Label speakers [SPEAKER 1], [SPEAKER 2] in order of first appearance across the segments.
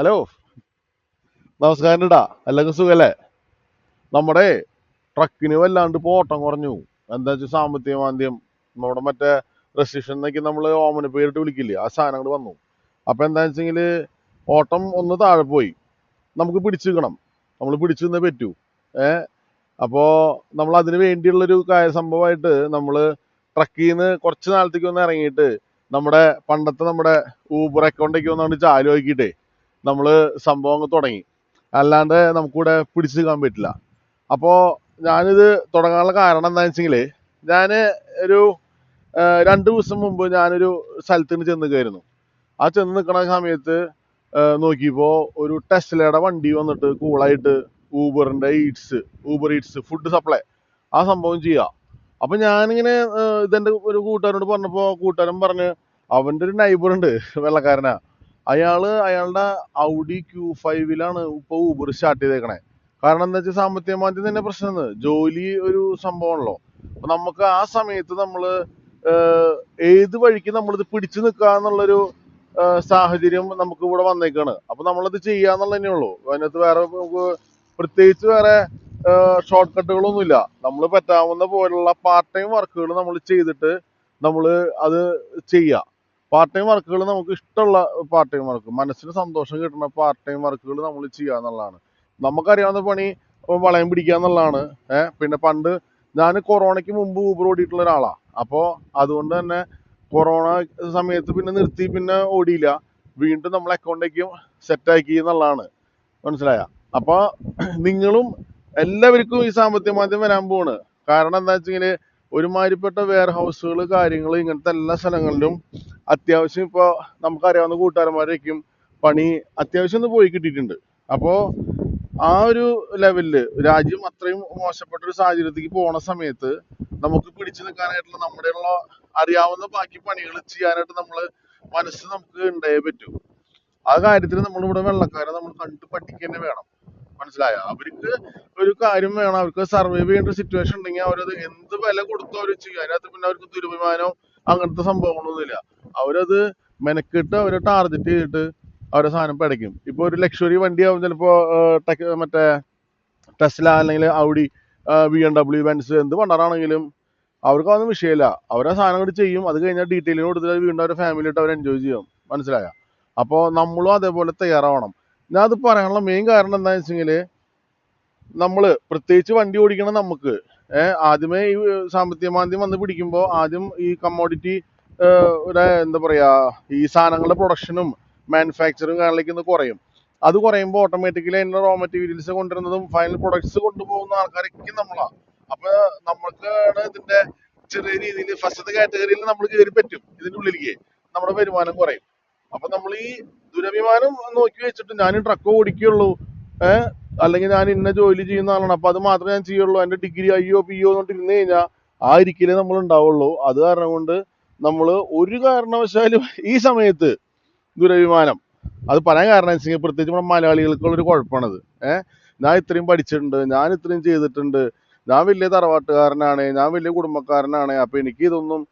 [SPEAKER 1] Hello, നമസ്കാരം ഇടാ. എല്ലാവർക്കും സുഖല്ലേ? നമ്മുടെ ട്രക്കിന് വല്ലാണ്ട് ഇപ്പൊ ഓട്ടം കുറഞ്ഞു. എന്താ വെച്ചാൽ സാമ്പത്തിക മാന്ദ്യം, നമ്മുടെ മറ്റേ റെസ്ട്രിക്ഷൻ എന്നൊക്കെ നമ്മൾ ഓമന പേരിട്ട് വിളിക്കില്ലേ, ആ സാധനങ്ങൾ വന്നു. അപ്പൊ എന്താ വെച്ചെങ്കിൽ ഓട്ടം ഒന്ന് താഴെ പോയി. നമുക്ക് പിടിച്ചു നിൽക്കണം, നമ്മൾ പിടിച്ചു നിന്നേ പറ്റൂ. ഏഹ് അപ്പോൾ നമ്മൾ അതിന് വേണ്ടിയുള്ളൊരു സംഭവമായിട്ട് നമ്മൾ ട്രക്കിൽ നിന്ന് കുറച്ച് നാളത്തേക്ക് ഒന്ന് ഇറങ്ങിയിട്ട് നമ്മുടെ ഊബർ അക്കൗണ്ടൊക്കെ ഒന്നാണ് ചാലു ആക്കിയിട്ടേ നമ്മൾ സംഭവം അങ്ങ് തുടങ്ങി. അല്ലാണ്ട് നമുക്കിവിടെ പിടിച്ചു നിൽക്കാൻ പറ്റില്ല. അപ്പോൾ ഞാനിത് തുടങ്ങാനുള്ള കാരണം എന്താണെന്ന് വെച്ചെങ്കിൽ ഞാൻ ഒരു 2 ദിവസം മുമ്പ് ഞാനൊരു സ്ഥലത്തിന് ചെന്ന് കയറുന്നു. ആ ചെന്ന് നിൽക്കുന്ന സമയത്ത് നോക്കിയപ്പോൾ ഒരു ടെസ്ലയുടെ വണ്ടി വന്നിട്ട് കൂളായിട്ട് ഊബർ ഈറ്റ്സ് ഫുഡ് സപ്ലൈ ആ സംഭവം ചെയ്യുക. അപ്പം ഞാനിങ്ങനെ ഇതെൻ്റെ ഒരു കൂട്ടുകാരോട് പറഞ്ഞപ്പോൾ കൂട്ടുകാരൻ പറഞ്ഞ് അവൻ്റെ ഒരു നൈബർ ഉണ്ട്, വെള്ളക്കാരനാ. അയാളുടെ ഔഡി Q5-ലാണ് ഇപ്പോൾ ഊബർ സ്റ്റാർട്ട് ചെയ്തേക്കണേ. കാരണം എന്താ വെച്ചാൽ സാമ്പത്തിക മാന്ദ്യം തന്നെ പ്രശ്നമാണ്, ജോലി ഒരു സംഭവമാണല്ലോ. അപ്പം നമുക്ക് ആ സമയത്ത് നമ്മൾ ഏത് വഴിക്ക് നമ്മളിത് പിടിച്ചു നിൽക്കുക എന്നുള്ളൊരു സാഹചര്യം നമുക്ക് ഇവിടെ വന്നേക്കാണ്. അപ്പം നമ്മളത് ചെയ്യാന്നുള്ളത് തന്നെയുള്ളൂ. അതിനകത്ത് നമുക്ക് പ്രത്യേകിച്ച് വേറെ ഷോർട്ട് കട്ടുകളൊന്നുമില്ല. നമ്മൾ പറ്റാവുന്ന പോലുള്ള പാർട്ട് ടൈം വർക്കുകൾ നമ്മൾ ചെയ്തിട്ട് നമ്മൾ അത് ചെയ്യുക. പാർട്ട് ടൈം വർക്കുകൾ നമുക്ക് ഇഷ്ടമുള്ള പാർട്ട് ടൈം വർക്ക്, മനസ്സിന് സന്തോഷം കിട്ടുന്ന പാർട്ട് ടൈം വർക്കുകൾ നമ്മൾ ചെയ്യുക എന്നുള്ളതാണ്. നമുക്കറിയാവുന്ന പണി വളയം പിടിക്കുക എന്നുള്ളതാണ്. പിന്നെ പണ്ട് ഞാൻ കൊറോണയ്ക്ക് മുമ്പ് ഊബർ ഓടിയിട്ടുള്ള ഒരാളാണ്. അപ്പോൾ അതുകൊണ്ട് തന്നെ കൊറോണ സമയത്ത് പിന്നെ നിർത്തി, പിന്നെ ഓടിയില്ല. വീണ്ടും നമ്മൾ അക്കൗണ്ടേക്കും സെറ്റാക്കി എന്നുള്ളതാണ്. മനസ്സിലായ? അപ്പോൾ നിങ്ങളും എല്ലാവർക്കും ഈ സാമ്പത്തിക മാന്ദ്യം വരാൻ പോവാണ്. കാരണം എന്താ വെച്ചെങ്കിൽ ഒരുമാതിരിപ്പെട്ട വെയർ ഹൗസുകൾ, കാര്യങ്ങൾ, ഇങ്ങനത്തെ എല്ലാ സ്ഥലങ്ങളിലും അത്യാവശ്യം ഇപ്പോൾ നമുക്കറിയാവുന്ന കൂട്ടുകാരന്മാരേക്കും പണി അത്യാവശ്യം ഒന്ന് പോയി കിട്ടിയിട്ടുണ്ട്. അപ്പോൾ ആ ഒരു ലെവലില് രാജ്യം അത്രയും മോശപ്പെട്ട ഒരു സാഹചര്യത്തിലേക്ക് പോണ സമയത്ത് നമുക്ക് പിടിച്ചു നിൽക്കാനായിട്ടുള്ള നമ്മുടെയുള്ള അറിയാവുന്ന ബാക്കി പണികൾ ചെയ്യാനായിട്ട് മനസ്സ് നമുക്ക് ഉണ്ടായേ പറ്റൂ. ആ കാര്യത്തിൽ നമ്മളിവിടെ വെള്ളക്കാരെ നമ്മൾ കണ്ടു പഠിക്കുക തന്നെ വേണം. മനസ്സിലായ? അവർക്ക് ഒരു കാര്യം വേണം, അവർക്ക് സർവൈവ് ചെയ്യേണ്ട ഒരു സിറ്റുവേഷൻ ഉണ്ടെങ്കിൽ അവരത് എന്ത് വില കൊടുത്തും അവർ ചെയ്യും. അതിനകത്ത് പിന്നെ അവർക്ക് ദുരഭിമാനോ അങ്ങനത്തെ സംഭവങ്ങളൊന്നുമില്ല. അവരത് മെനക്കെട്ട് അവരെ ടാർഗറ്റ് ചെയ്തിട്ട് അവരെ സാധനം പിടയ്ക്കും. ഇപ്പോൾ ഒരു ലക്ഷറി വണ്ടിയാവും ചിലപ്പോൾ മറ്റേ ടെസ്ല അല്ലെങ്കിൽ ഔഡി, BMW, ബെൻസ്, എന്ത് പണ്ടാറാണെങ്കിലും അവർക്ക് അതൊന്നും വിഷയമില്ല. അവരെ സാധനങ്ങൾ ചെയ്യും. അത് കഴിഞ്ഞാൽ ഡീറ്റെയിലിന് കൊടുത്തിട്ട് വീണ്ടും അവരുടെ ഫാമിലിയായിട്ട് അവർ എൻജോയ് ചെയ്യും. മനസ്സിലായ? അപ്പോൾ നമ്മളും അതേപോലെ തയ്യാറാവണം. ഞാൻ അത് പറയാനുള്ള മെയിൻ കാരണം എന്താണെന്ന് വെച്ചെങ്കിൽ നമ്മൾ പ്രത്യേകിച്ച് വണ്ടി ഓടിക്കണം നമുക്ക് ആദ്യമേ ഈ സാമ്പത്തിക മാന്ദ്യം വന്ന് പിടിക്കുമ്പോൾ ആദ്യം ഈ കമ്മോഡിറ്റി എന്താ പറയുക, ഈ സാധനങ്ങളുടെ പ്രൊഡക്ഷനും മാനുഫാക്ചറും കാര്യങ്ങളിലേക്ക് ഒന്ന് കുറയും. അത് കുറയുമ്പോൾ ഓട്ടോമാറ്റിക്കലി അതിൻ്റെ റോ മെറ്റീരിയൽസ് കൊണ്ടുവരുന്നതും ഫൈനൽ പ്രൊഡക്ട്സ് കൊണ്ടുപോകുന്ന ആൾക്കാരൊക്കെ നമ്മളാണ്. അപ്പോൾ നമുക്കാണ് ഇതിൻ്റെ ചെറിയ രീതിയിൽ ഫസ്റ്റത്തെ കാറ്റഗറിയിൽ നമ്മൾ കയറി പറ്റും. ഇതിൻ്റെ ഉള്ളിലേക്ക് നമ്മുടെ വരുമാനം കുറയും. അപ്പൊ നമ്മൾ ഈ ദുരഭിമാനം നോക്കി വെച്ചിട്ട് ഞാൻ ട്രക്ക് ഓടിക്കുള്ളൂ, അല്ലെങ്കിൽ ഞാൻ ഇന്ന ജോലി ചെയ്യുന്ന ആളാണ്, അപ്പൊ അത് മാത്രമേ ഞാൻ ചെയ്യുള്ളൂ, എന്റെ ഡിഗ്രി അയ്യോ പിയ്യോ എന്നിട്ട് ഇരുന്ന് കഴിഞ്ഞാൽ ആ ഇരിക്കലേ നമ്മൾ ഉണ്ടാവുള്ളൂ. അത് കാരണം കൊണ്ട് നമ്മൾ ഒരു കാരണവശാലും ഈ സമയത്ത് ദുരഭിമാനം അത് പറയാൻ കാരണം വെച്ചെങ്കിൽ പ്രത്യേകിച്ച് നമ്മുടെ മലയാളികൾക്കുള്ളൊരു കുഴപ്പമാണത്. ഞാൻ ഇത്രയും പഠിച്ചിട്ടുണ്ട്, ഞാൻ ഇത്രയും ചെയ്തിട്ടുണ്ട്, ഞാൻ വലിയ തറവാട്ടുകാരനാണ്, ഞാൻ വലിയ കുടുംബക്കാരനാണ്, അപ്പൊ എനിക്ക് ഇതൊന്നും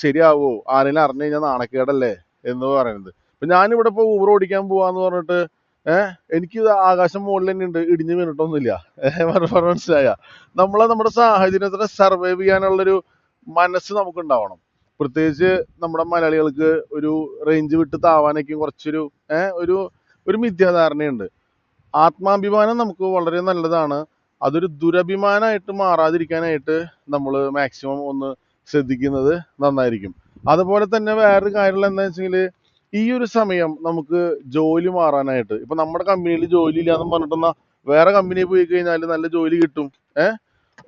[SPEAKER 1] ശരിയാവോ, ആരെങ്കിലും അറിഞ്ഞു കഴിഞ്ഞാൽ നാണക്കേടല്ലേ എന്ന് പറയുന്നത്. ഇപ്പൊ ഞാനിവിടെ ഇപ്പോൾ ഊബർ ഓടിക്കാൻ പോവാന്ന് പറഞ്ഞിട്ട് എനിക്ക് ആകാശം മുകളിൽ തന്നെ ഉണ്ട്, ഇടിഞ്ഞു വീണിട്ടൊന്നുമില്ല. മനസ്സിലായ? നമ്മുടെ സാഹചര്യത്തിനെ സർവൈവ് ചെയ്യാനുള്ളൊരു മനസ്സ് നമുക്കുണ്ടാവണം. പ്രത്യേകിച്ച് നമ്മുടെ മലയാളികൾക്ക് ഒരു റേഞ്ച് വിട്ട് താവാനൊക്കെ കുറച്ചൊരു ഒരു ഒരു മിഥ്യാധാരണയുണ്ട്. ആത്മാഭിമാനം നമുക്ക് വളരെ നല്ലതാണ്. അതൊരു ദുരഭിമാനമായിട്ട് മാറാതിരിക്കാനായിട്ട് നമ്മൾ മാക്സിമം ഒന്ന് ശ്രദ്ധിക്കുന്നത് നന്നായിരിക്കും. അതുപോലെ തന്നെ വേറൊരു കാര്യം എന്താ വെച്ചെങ്കിൽ ഈ ഒരു സമയം നമുക്ക് ജോലി മാറാനായിട്ട്, ഇപ്പൊ നമ്മുടെ കമ്പനിയിൽ ജോലി ഇല്ലാന്ന് പറഞ്ഞിട്ടെന്നാ വേറെ കമ്പനിയിൽ പോയി കഴിഞ്ഞാൽ നല്ല ജോലി കിട്ടും,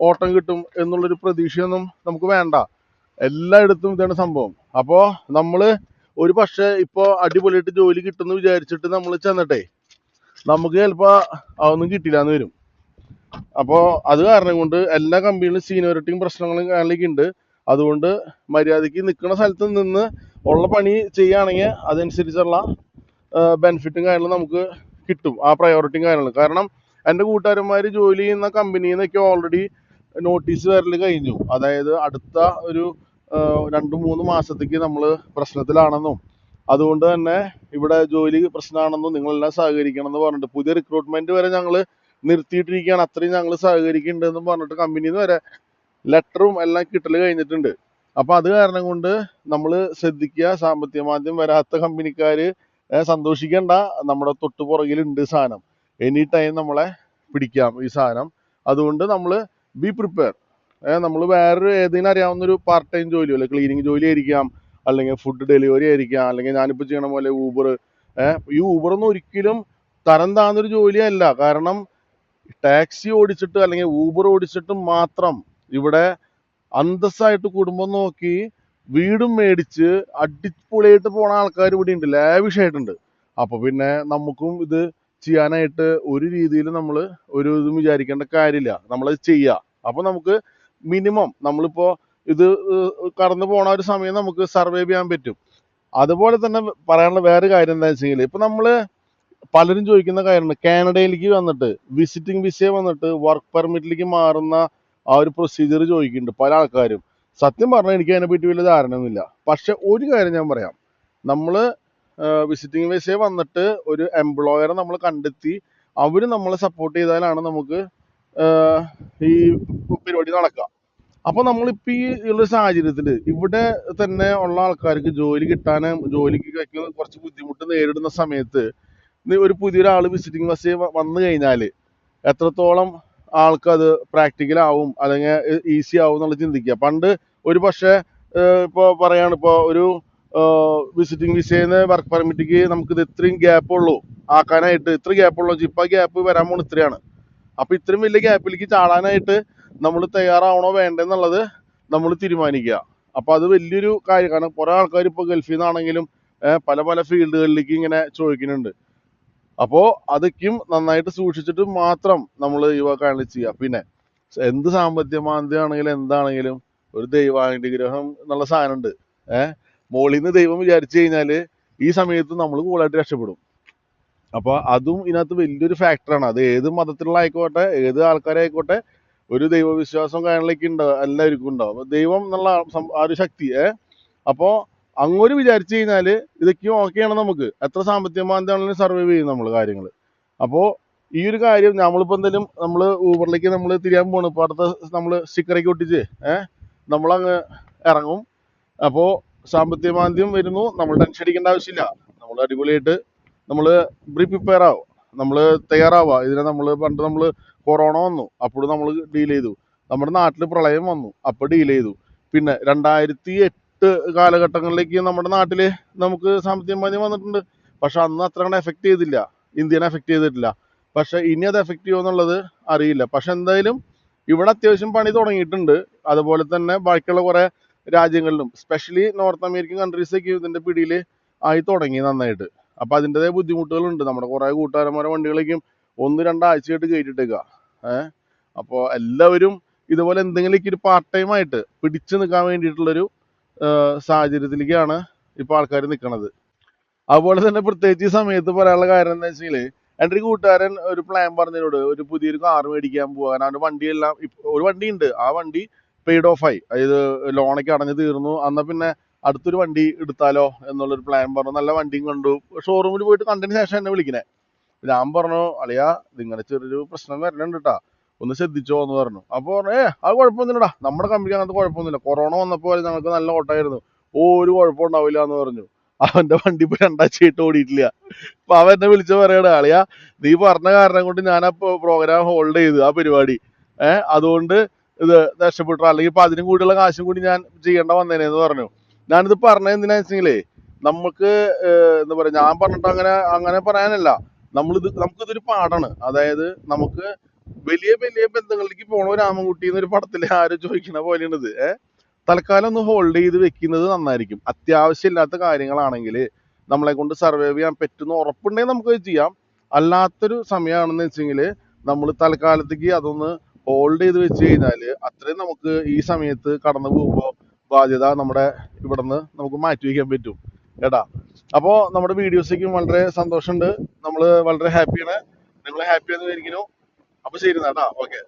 [SPEAKER 1] ഓട്ടം കിട്ടും എന്നുള്ളൊരു പ്രതീക്ഷയൊന്നും നമുക്ക് വേണ്ട. എല്ലായിടത്തും ഇതാണ് സംഭവം. അപ്പോൾ നമ്മൾ ഒരു പക്ഷേ ഇപ്പോൾ അടിപൊളിയായിട്ട് ജോലി കിട്ടുമെന്ന് വിചാരിച്ചിട്ട് നമ്മൾ ചെന്നിട്ടേ നമുക്ക് ചിലപ്പോൾ അതൊന്നും കിട്ടില്ല എന്ന് വരും. അപ്പോൾ അത് കാരണം കൊണ്ട് എല്ലാ കമ്പനിയിലും സീനിയോറിറ്റിയും പ്രശ്നങ്ങളും കാര്യങ്ങളൊക്കെ ഉണ്ട്. അതുകൊണ്ട് മര്യാദയ്ക്ക് നിൽക്കുന്ന സ്ഥലത്ത് നിന്ന് ഉള്ള പണി ചെയ്യുകയാണെങ്കിൽ അതനുസരിച്ചുള്ള ബെനിഫിറ്റും കാര്യങ്ങളും നമുക്ക് കിട്ടും, ആ പ്രയോറിറ്റിയും കാര്യങ്ങളും. കാരണം എൻ്റെ കൂട്ടുകാരന്മാർ ജോലി ചെയ്യുന്ന കമ്പനിയിൽ നിന്നൊക്കെ ഓൾറെഡി നോട്ടീസ് വരൽ കഴിഞ്ഞു. അതായത് അടുത്ത ഒരു 2-3 മാസത്തേക്ക് നമ്മൾ പ്രശ്നത്തിലാണെന്നും അതുകൊണ്ട് തന്നെ ഇവിടെ ജോലി പ്രശ്നമാണെന്നും നിങ്ങളെല്ലാം സഹകരിക്കണം എന്ന് പറഞ്ഞിട്ട് പുതിയ റിക്രൂട്ട്മെന്റ് വരെ ഞങ്ങൾ നിർത്തിയിട്ടിരിക്കുകയാണ്. അത്രയും ഞങ്ങൾ സഹകരിക്കുന്നുണ്ടെന്നും പറഞ്ഞിട്ട് കമ്പനിയിൽ നിന്ന് വരെ ലെറ്ററും എല്ലാം കിട്ടൽ കഴിഞ്ഞിട്ടുണ്ട്. അപ്പൊ അത് കാരണം കൊണ്ട് നമ്മൾ ശ്രദ്ധിക്കുക. സാമ്പത്തിക മാന്ദ്യം വരാത്ത കമ്പനിക്കാര് സന്തോഷിക്കണ്ട. നമ്മുടെ തൊട്ടു പുറകിലുണ്ട് സാധനം. എനി ടൈം നമ്മളെ പിടിക്കാം ഈ സാധനം. അതുകൊണ്ട് നമ്മൾ ബി പ്രിപ്പയർ. നമ്മൾ വേറൊരു ഏതെങ്കിലും അറിയാവുന്നൊരു പാർട്ട് ടൈം ജോലിയോ അല്ലെ ക്ലീനിങ് ജോലി ആയിരിക്കാം, അല്ലെങ്കിൽ ഫുഡ് ഡെലിവറി ആയിരിക്കാം, അല്ലെങ്കിൽ ഞാനിപ്പോൾ ചെയ്യണ പോലെ ഊബർ. ഈ ഊബറൊന്നും ഒരിക്കലും തരം താന്നൊരു ജോലിയല്ല. കാരണം ടാക്സി ഓടിച്ചിട്ട് അല്ലെങ്കിൽ ഊബർ ഓടിച്ചിട്ട് മാത്രം ഇവിടെ അന്തസ്സായിട്ട് കുടുംബം നോക്കി വീടും മേടിച്ച് അടിപൊളിയായിട്ട് പോണ ആൾക്കാർ ഇവിടെ ഉണ്ട്, ലാവിഷായിട്ടുണ്ട്. അപ്പൊ പിന്നെ നമുക്കും ഇത് ചെയ്യാനായിട്ട് ഒരു രീതിയിൽ നമ്മൾ ഒരു ഇതും വിചാരിക്കേണ്ട കാര്യമില്ല. നമ്മളത് ചെയ്യുക. അപ്പൊ നമുക്ക് മിനിമം നമ്മളിപ്പോ ഇത് കടന്നു പോണ ഒരു സമയം നമുക്ക് സർവൈവ് ചെയ്യാൻ പറ്റും. അതുപോലെ തന്നെ പറയാനുള്ള വേറെ കാര്യം എന്താ വെച്ചെങ്കിൽ, ഇപ്പൊ നമ്മള് പലരും ചോദിക്കുന്ന കാര്യമുണ്ട്, കാനഡയിലേക്ക് വന്നിട്ട് വിസിറ്റിംഗ് വിസ വന്നിട്ട് വർക്ക് പെർമിറ്റിലേക്ക് മാറുന്ന ആ ഒരു പ്രൊസീജിയർ ചോദിക്കുന്നുണ്ട് പല ആൾക്കാരും. സത്യം പറഞ്ഞാൽ എനിക്ക് അതിനെപ്പറ്റി വലിയ ധാരണയൊന്നുമില്ല. പക്ഷെ ഒരു കാര്യം ഞാൻ പറയാം, നമ്മള് വിസിറ്റിംഗ് വിസ വന്നിട്ട് ഒരു എംപ്ലോയറെ നമ്മൾ കണ്ടെത്തി അവര് നമ്മളെ സപ്പോർട്ട് ചെയ്താലാണ് നമുക്ക് ഈ പരിപാടി നടക്കുക. അപ്പൊ നമ്മളിപ്പോ ഈ ഉള്ള സാഹചര്യത്തിൽ ഇവിടെ തന്നെ ഉള്ള ആൾക്കാർക്ക് ജോലി കിട്ടാനും ജോലിക്ക് കുറച്ച് ബുദ്ധിമുട്ട് നേരിടുന്ന സമയത്ത് ഒരു പുതിയൊരാൾ വിസിറ്റിംഗ് വിസ വന്നു കഴിഞ്ഞാൽ എത്രത്തോളം ആൾക്കത് പ്രാക്ടിക്കൽ ആവും അല്ലെങ്കിൽ ഈസി ആവും എന്നുള്ളത് ചിന്തിക്കുക. പണ്ട് ഒരു പക്ഷേ ഇപ്പോൾ പറയാണ്, ഇപ്പോൾ ഒരു വിസിറ്റിംഗ് വിസയിൽ വർക്ക് പെർമിറ്റിക്ക് നമുക്കിത് ഇത്രയും ഗ്യാപ്പുള്ളൂ ആക്കാനായിട്ട്, ഇത്ര ഗ്യാപ്പുള്ളൂ. ഇപ്പം ആ ഗ്യാപ്പ് വരാൻ പോകുന്ന ഇത്രയാണ്. അപ്പൊ ഇത്രയും വലിയ ഗ്യാപ്പിലേക്ക് ചാടാനായിട്ട് നമ്മൾ തയ്യാറാവണോ വേണ്ടെന്നുള്ളത് നമ്മൾ തീരുമാനിക്കുക. അപ്പൊ അത് വലിയൊരു കാര്യം. കാരണം കുറെ ആൾക്കാർ ഇപ്പോൾ ഗൾഫിൽ നിന്നാണെങ്കിലും പല പല ഫീൽഡുകളിലേക്ക് ഇങ്ങനെ ചോദിക്കുന്നുണ്ട്. അപ്പോ അതൊക്കെയും നന്നായിട്ട് സൂക്ഷിച്ചിട്ട് മാത്രം നമ്മൾ യുവാക്കൾ ചെയ്യുക. പിന്നെ എന്ത് സാമ്പത്തിക മാന്ദ്യമാണെങ്കിലും എന്താണെങ്കിലും ഒരു ദൈവാനുഗ്രഹം എന്നുള്ള സാധനം ഉണ്ട്. മോളിൽ നിന്ന് ദൈവം വിചാരിച്ചു കഴിഞ്ഞാല് ഈ സമയത്ത് നമ്മൾ കൂളായിട്ട് രക്ഷപ്പെടും. അപ്പൊ അതും ഇതിനകത്ത് വലിയൊരു ഫാക്ടറാണ്. അത് ഏത് മതത്തിലുള്ള ആയിക്കോട്ടെ, ഏത് ആൾക്കാരായിക്കോട്ടെ, ഒരു ദൈവവിശ്വാസം കാര്യങ്ങളിലേക്ക് ഉണ്ടാവും, എല്ലാവർക്കും ഉണ്ടാവും. അപ്പൊ ദൈവം എന്നുള്ള ആ ഒരു ശക്തി. അപ്പോ അങ്ങോട്ട് വിചാരിച്ചു കഴിഞ്ഞാല് ഇതൊക്കെ ഓക്കെയാണ്. നമുക്ക് എത്ര സാമ്പത്തിക മാന്ദ്യമാണെങ്കിലും സർവൈവ് ചെയ്യും നമ്മൾ കാര്യങ്ങൾ. അപ്പോ ഈ ഒരു കാര്യം നമ്മളിപ്പോ എന്തെങ്കിലും നമ്മൾ ഊബറിലേക്ക് നമ്മൾ തിരിയാൻ പോകണം. ഇപ്പൊ അടുത്ത നമ്മൾ സ്റ്റിക്കറൊക്കെ ഒട്ടിച്ച് നമ്മളങ്ങ് ഇറങ്ങും. അപ്പോ സാമ്പത്തിക മാന്ദ്യം വരുന്നു, നമ്മൾ ടെൻഷൻ അടിക്കേണ്ട ആവശ്യമില്ല. നമ്മൾ അടിപൊളിയായിട്ട് നമ്മൾ പ്രിപ്പയർ ആവും, നമ്മൾ തയ്യാറാവുക. ഇതിനെ പണ്ട് നമ്മൾ കൊറോണ വന്നു, അപ്പോൾ നമ്മൾ ഡീൽ ചെയ്തു. നമ്മുടെ നാട്ടിൽ പ്രളയം വന്നു, അപ്പോൾ ഡീൽ ചെയ്തു. പിന്നെ 2008 കാലഘട്ടങ്ങളിലേക്ക് നമ്മുടെ നാട്ടിൽ നമുക്ക് സാമ്പത്തിക മാന്ദ്യം വന്നിട്ടുണ്ട്. പക്ഷെ അന്ന് അത്ര കണ്ട് എഫക്ട് ചെയ്തില്ല, ഇന്ത്യനെ എഫക്ട് ചെയ്തിട്ടില്ല. പക്ഷെ ഇനി അത് എഫക്ട് ചെയ്യുമെന്നുള്ളത് അറിയില്ല. പക്ഷെ എന്തായാലും ഇവിടെ അത്യാവശ്യം പണി തുടങ്ങിയിട്ടുണ്ട്. അതുപോലെ തന്നെ ബാക്കിയുള്ള കുറെ രാജ്യങ്ങളിലും സ്പെഷ്യലി നോർത്ത് അമേരിക്കൻ കൺട്രീസൊക്കെ ഇതിന്റെ പിടിയിൽ ആയി തുടങ്ങി നന്നായിട്ട്. അപ്പൊ അതിൻ്റെതായ ബുദ്ധിമുട്ടുകളുണ്ട്. നമ്മുടെ കുറെ കൂട്ടുകാരന്മാരെ വണ്ടികളേക്കും 1-2 ആഴ്ചയായിട്ട് കയറ്റിട്ടേക്കുക. അപ്പോൾ എല്ലാവരും ഇതുപോലെ എന്തെങ്കിലുമൊക്കെ ഒരു പാർട്ട് ടൈം ആയിട്ട് പിടിച്ചു നിൽക്കാൻ വേണ്ടിയിട്ടുള്ളൊരു സാഹചര്യത്തിലേക്കാണ് ഇപ്പൊ ആൾക്കാർ നിൽക്കുന്നത്. അതുപോലെ തന്നെ പ്രത്യേകിച്ച് ഈ സമയത്ത് പറയാനുള്ള കാര്യം എന്താ വെച്ചാൽ, എൻ്റെ ഒരു കൂട്ടുകാരൻ ഒരു പ്ലാൻ പറഞ്ഞതിനോട് ഒരു പുതിയൊരു കാർ മേടിക്കാൻ പോകാൻ. അവൻ്റെ വണ്ടിയെല്ലാം ഒരു വണ്ടി ഉണ്ട്, ആ വണ്ടി പെയ്ഡ് ഓഫ് ആയി, അതായത് ലോണൊക്കെ അടഞ്ഞു തീർന്നു. എന്നാൽ പിന്നെ അടുത്തൊരു വണ്ടി എടുത്താലോ എന്നുള്ളൊരു പ്ലാൻ പറഞ്ഞു. നല്ല വണ്ടിയും കണ്ടു. ഷോറൂമിൽ പോയിട്ട് കണ്ടതിന് ശേഷം എന്നെ വിളിക്കണേ. ഞാൻ പറഞ്ഞു, അളിയാ ഇതിങ്ങനെ ചെറിയൊരു പ്രശ്നം വരണുണ്ട് കേട്ടാ, ഒന്ന് ശ്രദ്ധിച്ചോ എന്ന് പറഞ്ഞു. അപ്പോൾ പറഞ്ഞു, അത് കുഴപ്പമൊന്നുമില്ലടാ, നമ്മുടെ കമ്പനിക്ക് അങ്ങനത്തെ കുഴപ്പമൊന്നുമില്ല. കൊറോണ വന്നപ്പോൾ ഞങ്ങൾക്ക് നല്ല ഓട്ടമായിരുന്നു, ഒരു കുഴപ്പമുണ്ടാവില്ല എന്ന് പറഞ്ഞു. അവന്റെ വണ്ടി ഇപ്പൊ 2 ആഴ്ചയായിട്ട് ഓടിയിട്ടില്ല. അപ്പൊ അവൻ എന്നെ വിളിച്ച് പറയണ, അളിയാ നീ പറഞ്ഞ കാരണം കൊണ്ട് ഞാൻ ആ പ്രോഗ്രാം ഹോൾഡ് ചെയ്തു, ആ പരിപാടി. അതുകൊണ്ട് ഇത് നഷ്ടപ്പെട്ടു, അല്ലെങ്കിൽ ഇപ്പൊ അതിനും കൂടിയുള്ള കാശും കൂടി ഞാൻ ചെയ്യേണ്ട വന്നേനെന്ന് പറഞ്ഞു. ഞാനിത് പറഞ്ഞത് എന്തിനാ വെച്ചെങ്കിലേ, നമുക്ക് എന്താ പറയാ, ഞാൻ പറഞ്ഞിട്ട് അങ്ങനെ അങ്ങനെ പറയാനല്ല. നമുക്കിതൊരു പാടാണ്. അതായത് നമുക്ക് വലിയ വലിയ ബന്ധങ്ങളിലേക്ക് പോണ രാമൻകുട്ടി എന്നൊരു പടത്തില് ആരും ചോദിക്കണ പോലെയാണ് ഇത്. തൽക്കാലം ഒന്ന് ഹോൾഡ് ചെയ്ത് വെക്കുന്നത് നന്നായിരിക്കും. അത്യാവശ്യമില്ലാത്ത കാര്യങ്ങളാണെങ്കിൽ നമ്മളെ കൊണ്ട് സർവൈവ് ചെയ്യാൻ പറ്റുന്ന ഉറപ്പുണ്ടെങ്കിൽ നമുക്ക് ചെയ്യാം. അല്ലാത്തൊരു സമയമാണെന്ന് വെച്ചെങ്കിൽ നമ്മൾ തൽക്കാലത്തേക്ക് അതൊന്ന് ഹോൾഡ് ചെയ്ത് വെച്ച് കഴിഞ്ഞാല് അത്രയും നമുക്ക് ഈ സമയത്ത് കടന്നു പോകുമ്പോൾ ബാധ്യത നമ്മുടെ ഇവിടുന്ന് നമുക്ക് മാറ്റി വയ്ക്കാൻ പറ്റും കേട്ടാ. അപ്പോ നമ്മുടെ വീഡിയോസേക്കും വളരെ സന്തോഷമുണ്ട്. നമ്മൾ വളരെ ഹാപ്പിയാണ്. നിങ്ങൾ ഹാപ്പിയാന്ന് വിചാരിക്കുന്നു. അപ്പൊ ശരി കേട്ടാ, ഓക്കെ.